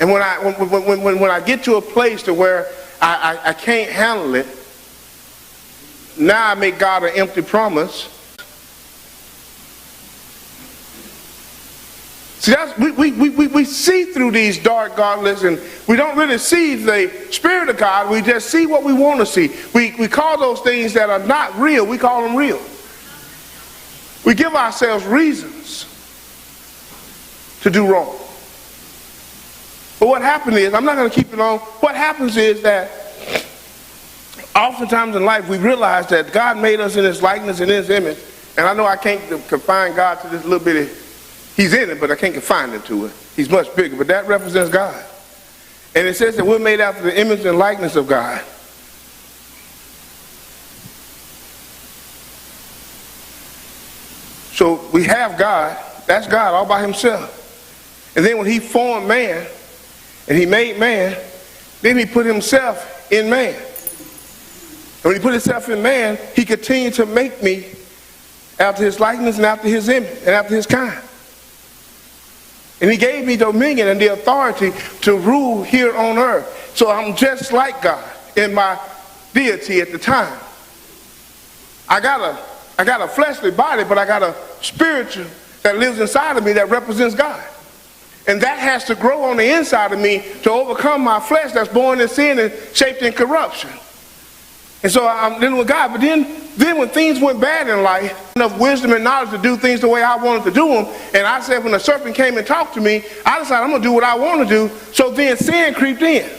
And when I get to a place to where I can't handle it, now I make God an empty promise. See, we see through these dark godless, and we don't really see the Spirit of God. We just see what we want to see. We call those things that are not real, we call them real. We give ourselves reasons to do wrong. But what happens is, I'm not going to keep it on, what happens is that oftentimes in life we realize that God made us in His likeness and His image. And I know I can't confine God to this little bitty, He's in it, but I can't confine Him to it. He's much bigger, but that represents God. And it says that we're made after the image and likeness of God. So we have God, that's God all by Himself. And then when He formed man, and He made man, then He put Himself in man. And when He put Himself in man, He continued to make me after His likeness and after His image and after His kind. And He gave me dominion and the authority to rule here on earth. So I'm just like God in my deity at the time. I got a fleshly body, but I got a spiritual that lives inside of me that represents God. And that has to grow on the inside of me to overcome my flesh that's born in sin and shaped in corruption. And so I'm dealing with God. But then when things went bad in life, enough wisdom and knowledge to do things the way I wanted to do them, and I said when the serpent came and talked to me, I decided I'm going to do what I want to do. So then sin creeped in.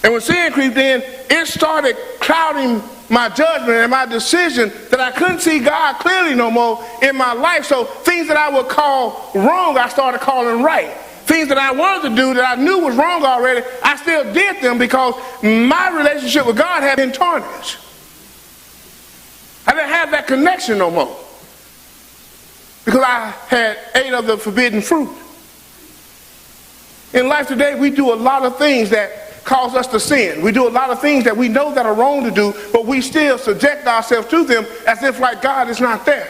And when sin creeped in, it started clouding my judgment and my decision that I couldn't see God clearly no more in my life. So things that I would call wrong, I started calling right. Things that I wanted to do that I knew was wrong already, I still did them because my relationship with God had been tarnished. I didn't have that connection no more because I had ate of the forbidden fruit. In life today, we do a lot of things that cause us to sin. We do a lot of things that we know that are wrong to do, but we still subject ourselves to them as if like God is not there.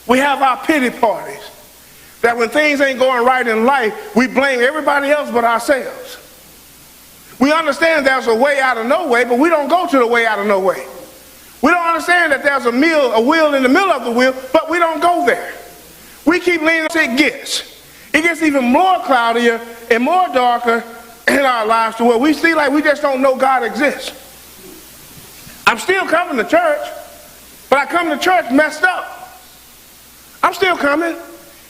We have our pity parties. That when things ain't going right in life, we blame everybody else but ourselves. We understand there's a way out of no way, but we don't go to the way out of no way. We don't understand that there's a wheel in the middle of the wheel, but we don't go there. We keep leaning as it gets. It gets even more cloudier and more darker in our lives to where we see like we just don't know God exists. I'm still coming to church, but I come to church messed up. I'm still coming.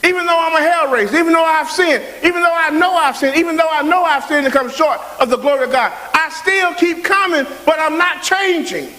Even though I'm a hell race, even though I've sinned, even though I know I've sinned, even though I know I've sinned and come short of the glory of God, I still keep coming, but I'm not changing.